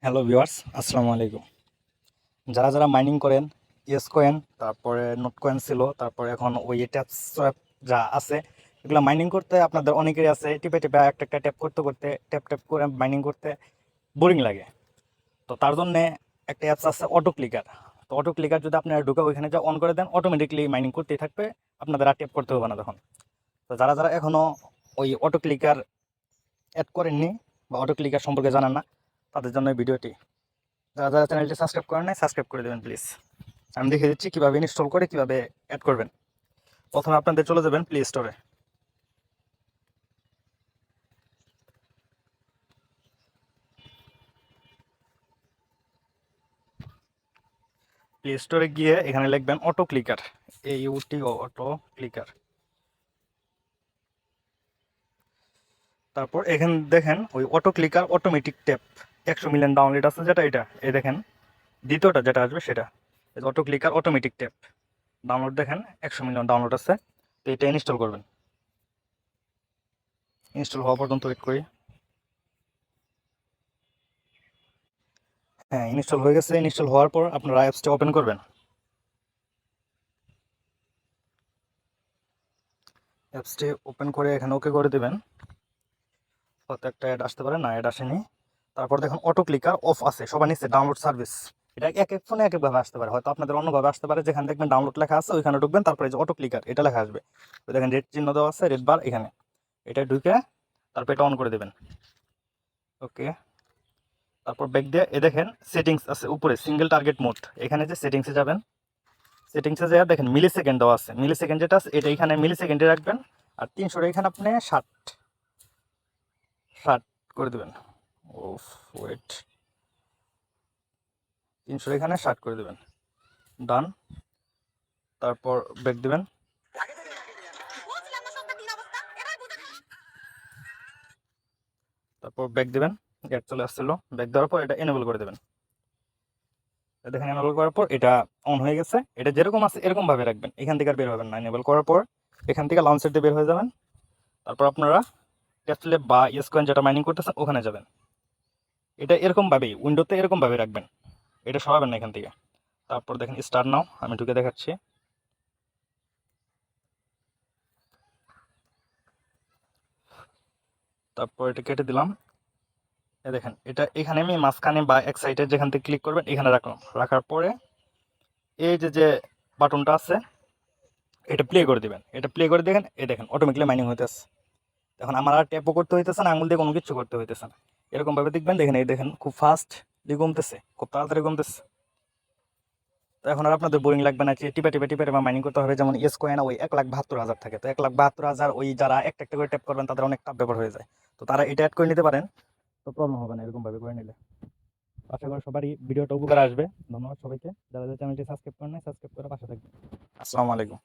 Hello viewers, আসসালামু আলাইকুম। যারা যারা মাইনিং করেন ইয়েস কয়েন, তারপরে নোট কয়েন ছিল, তারপরে এখন ওই ট্যাপ সোয়াপ যা আছে, এগুলো মাইনিং করতে আপনাদের অনেকেরই আছে। টিপে টিপে একটা একটা ট্যাপ করতে করতে ট্যাপ ট্যাপ করে মাইনিং করতে বোরিং লাগে। তো তার জন্যে একটা অ্যাপস আছে অটো ক্লিকার। তো অটো ক্লিকার যদি আপনারা ঢুকে ওইখানে যা অন করে দেন, অটোমেটিকলি মাইনিং করতেই থাকবে, আপনাদের আর ট্যাপ করতে হবে না তখন। তো যারা যারা এখনও ওই অটো ক্লিকার অ্যাড করেননি বা অটো ক্লিকার সম্পর্কে জানেন না, তাদের জন্য এই ভিডিওটি। যারা যারা চ্যানেলটি সাবস্ক্রাইব করেন নাই, সাবস্ক্রাইব করে দেবেন প্লিজ। আমি দেখিয়ে দিচ্ছি কীভাবে ইনস্টল করে কীভাবে অ্যাড করবেন। প্রথমে আপনাদের চলে যাবেন প্লে স্টোরে। প্লে স্টোরে গিয়ে এখানে লিখবেন auto clicker, AUTO, auto clicker. তারপর এখানে দেখেন ওই auto clicker automatic tap 100 million download আছে, যেটা এটা এই দেখেন দ্বিতীয়টা যেটা আসবে সেটা auto clicker automatic tap download. দেখেন 100 মিলিয়ন ডাউনলোড আছে। তো এটা ইনস্টল করবেন। ইনস্টল হওয়া পর্যন্ত ওয়েট করি। হ্যাঁ, ইনস্টল হয়ে গেছে। ইনস্টল হওয়ার পর আপনারা অ্যাপসটা ওপেন করবেন। অ্যাপসটি ওপেন করে এখানে ওকে করে দেবেন। হয়তো একটা অ্যাড আসতে পারে, না অ্যাড আসেনি। তারপর দেখুন অটো ক্লিকার অফ আছে, সবার নিচে ডাউনলোড সার্ভিস। এটা এক এক ফোনে এক একভাবে আসতে পারে, হয়তো আপনাদের অন্যভাবে আসতে পারে। যেখানে দেখবেন ডাউনলোড লেখা আছে ওইখানে ঢুকবেন, তারপরে যে অটো ক্লিকার এটা লেখা আসবে। তো দেখেন রেড চিহ্ন দেওয়া আছে, রেড বার, এখানে এটা ঢুকে তারপর এটা অন করে দেবেন। ওকে, তারপর ব্যাক দিয়ে এ দেখেন সেটিংস আছে উপরে, সিঙ্গেল টার্গেট মোড। এখানে যে সেটিংসে যাবেন, সেটিংসে যা দেখেন মিলি সেকেন্ড দেওয়া আছে। মিলি সেকেন্ড যেটা আছে এটা এখানে মিলি সেকেন্ডে রাখবেন। আর 300 এখানে আপনি 60 60 করে দেবেন। ওফ, ওয়েট, 300 এখানে 60 করে দেবেন। ডান। তারপর ব্যাক দিবেন। তারপর ব্যাক দিবেন। অ্যাড চলে আসছিল, ব্যাক দেওয়ার পর এটা এনেবল করে দেবেন। দেখেন এনেবল করার পর এটা অন হয়ে গেছে। এটা যেরকম আছে এরকম ভাবে রাখবেন, এখান থেকে আর বের হবেন না। এনেবল করার পর এখান থেকে লঞ্চার দিয়ে বের হয়ে যাবেন। তারপর আপনারা ট্যাপলেট বা ইয়েসকয়েন যেটা মাইনিং করতেছেন ওখানে যাবেন। এটা এরকম ভাবেই উইন্ডোতে এরকম ভাবে রাখবেন, এটা সরাবেন না এখান থেকে। তারপর দেখেন স্টার্ট নাও, আমি ঢুকে দেখাচ্ছি। তারপর এটা কেটে দিলাম। দেখেন এটা এখানে আমি মাঝখানে বা এক সাইডে যেখান থেকে ক্লিক করবেন এখানে রাখলাম। রাখার পরে এই যে যে বাটনটা আছে এটা প্লে করে দিবেন। এটা প্লে করে দেখেন, এই দেখেন অটোমেটিক্যালি মাইনিং হইতেছে। এখন আমার আর ট্যাপও করতে হইতেছে না, আঙুল দিয়ে কোনো কিছু করতে হইতেছে না। এরকমভাবে দেখবেন, দেখেন এই দেখেন খুব ফাস্ট কমতেছে, খুব তাড়াতাড়ি কমতেছে। তো এখন আর আপনাদের বোরিং লাগবে না যে টিপে টিপে টিপে বা মাইনিং করতে হবে। যেমন ইয়েস কয়েন ওই 1,72,000 থাকে। তো 1,72,000 ওই যারা একটা একটা করে ট্যাপ করবেন তাদের অনেক টাফ ব্যাপার হয়ে যায়। তো তারা এটা অ্যাড করে নিতে পারেন, তো প্রবলেম হবে না এরকমভাবে করে নিলে। আশা করি সবারই ভিডিওটা উপকার আসবে। ধন্যবাদ সবাইকে। যারা যারা চ্যানেলটি সাবস্ক্রাইব করেন নাই, সাবস্ক্রাইব করে পাশে থাকবেন। আসসালামু আলাইকুম।